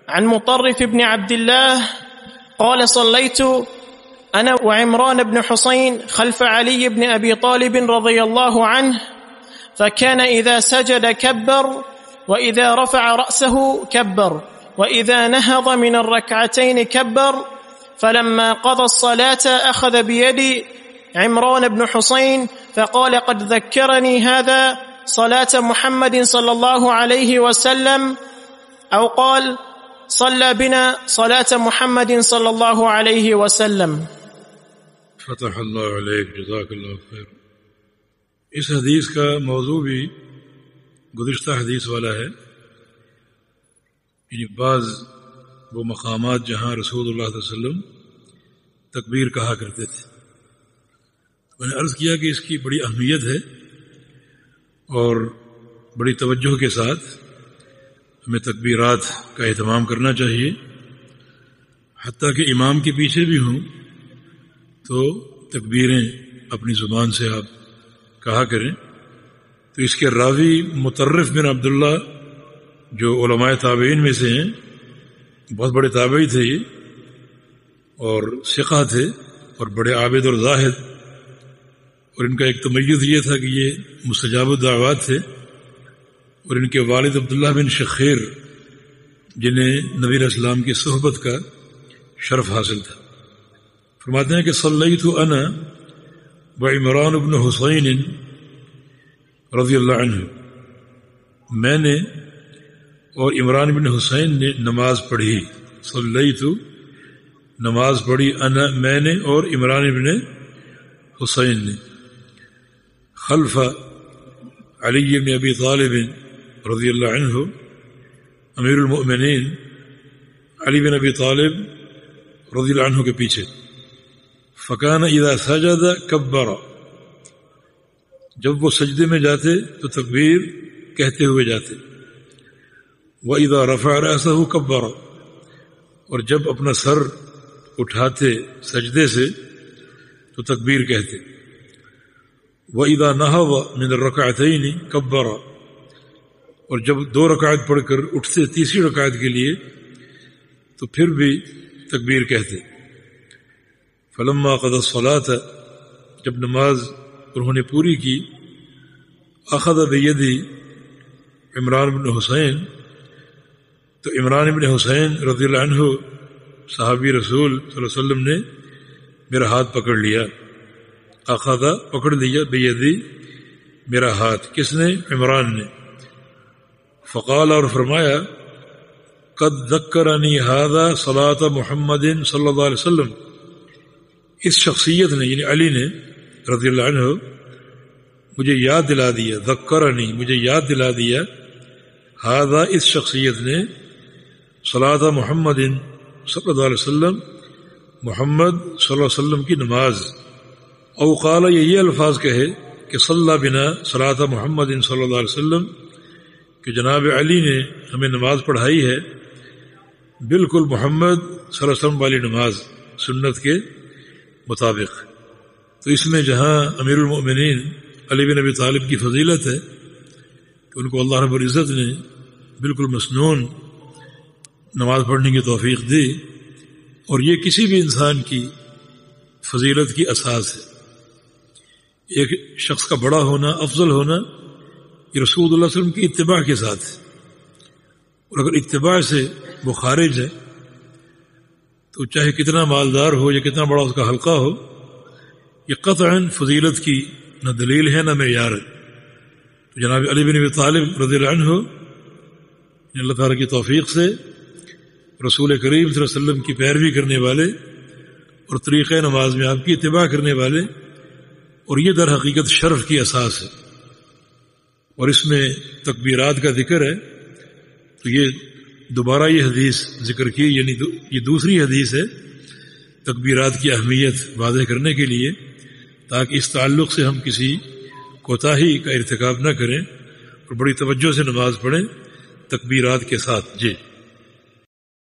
عن مطرف بن عبد الله قال صليت أنا وعمران بن حسين خلف علي بن أبي طالب رضي الله عنه فكان إذا سجد كبر وإذا رفع رأسه كبر وإذا نهض من الركعتين كبر فلما قضى الصلاة أخذ بيدي عمران بن حسين فقال قد ذكرني هذا صلاة محمد صلى الله عليه وسلم أو قال صلى بنا صلاة محمد صلى الله عليه وسلم. فتح اللہ علیک، جزاک اللہ خیر۔ اس حدیث کا موضوع بھی گزشتہ حدیث والا ہے، یعنی بعض وہ مقامات جہاں رسول اللہ صلی اللہ علیہ وسلم تکبیر کہا کرتے تھے۔ میں نے عرض کیا کہ اس کی بڑی اہمیت ہے اور بڑی توجہ کے ساتھ ہمیں تکبیرات کا اہتمام کرنا چاہیے، حتیٰ کہ امام کے پیچھے بھی ہوں تو تکبیریں اپنی زبان سے آپ کہا کریں۔ تو اس کے راوی مطرف بن عبداللہ جو علماء تابعین میں سے ہیں، بہت بڑے تابعی تھے یہ اور ثقہ تھے اور بڑے عابد اور زاہد، اور ان کا ایک تمیز یہ تھا کہ یہ مستجاب الدعوات تھے، اور ان کے والد عبداللہ بن شخیر جنہیں نبی علیہ السلام کی صحبت کا شرف حاصل تھا، فرماتے ہیں کہ صلیت انا وعمران بن حسین رضی اللہ عنہ، میں نے اور عمران بن حسین نے نماز پڑھی، صلیت نماز پڑھی، انا میں نے اور عمران بن حسین نے، خلف علی بن ابی طالب رضی اللہ عنہ، امیر المؤمنین علی بن ابی طالب رضی اللہ عنہ کے پیچھے، فکان اذا سجد کبر، جب وہ سجدے میں جاتے تو تکبیر کہتے ہوئے جاتے، وَإِذَا رَفَعَ رَأْسَهُ كَبَّرَ، اور جب اپنا سر اٹھاتے سجدے سے تو تکبیر کہتے، وَإِذَا نَهَضَ مِنَ الرَّكَعَتَيْنِ كَبَّرَ، اور جب 2 رکعت پڑھ کر اٹھتے تیسری رکعت کے لیے تو پھر بھی تکبیر کہتے، فَلَمَّا قَضَى الصَّلَاةَ، جب نماز انہوں نے پوری کی، أَخَذَ بِيَدِي عمران بن حسین، تو عمران بن حسین رضی اللہ عنہ صحابی رسول صلی اللہ علیہ وسلم نے میرا ہاتھ پکڑ لیا، اخذ پکڑ لیا، بیدی میرا ہاتھ، کس نے؟ عمران نے، فقال اور فرمایا، قد ذکرنی ھذا صلاۃ محمد صلی اللہ علیہ وسلم، اس شخصیت نے یعنی علی نے رضی اللہ عنہ مجھے یاد دلا دیا، ذکرنی مجھے یاد دلا دیا، ھذا اس شخصیت نے، صلاۃ محمد صلی اللہ علیہ وسلم محمد صلی اللہ علیہ وسلم کی نماز، او قال یہ الفاظ کہے کہ صلی بنا صلاۃ محمد صلی اللہ علیہ وسلم، کہ جناب علی نے ہمیں نماز پڑھائی ہے بالکل محمد صلی اللہ علیہ وسلم والی نماز، سنت کے مطابق۔ تو اس میں جہاں امیر المؤمنین علی بن ابی طالب کی فضیلت ہے کہ ان کو اللہ رب العزت نے بالکل مسنون نماز پڑھنے کی توفیق دی، اور یہ کسی بھی انسان کی فضیلت کی اساس ہے۔ ایک شخص کا بڑا ہونا، افضل ہونا، یہ رسول اللہ صلی اللہ علیہ وسلم کی اتباع کے ساتھ ہے، اور اگر اتباع سے وہ خارج ہے تو چاہے کتنا مالدار ہو یا کتنا بڑا اس کا حلقہ ہو، یہ قطعاً فضیلت کی نہ دلیل ہے نہ معیار ہے۔ تو جناب علی بن ابی طالب رضی اللہ عنہ اللہ تعالیٰ کی توفیق سے رسول کریم صلی اللہ علیہ وسلم کی پیروی کرنے والے اور طریقۂ نماز میں آپ کی اتباع کرنے والے، اور یہ در حقیقت شرف کی اساس ہے۔ اور اس میں تکبیرات کا ذکر ہے تو یہ دوبارہ یہ حدیث ذکر کی، یعنی یہ دوسری حدیث ہے تکبیرات کی اہمیت واضح کرنے کے لیے، تاکہ اس تعلق سے ہم کسی کوتاہی کا ارتکاب نہ کریں اور بڑی توجہ سے نماز پڑھیں تکبیرات کے ساتھ۔ جی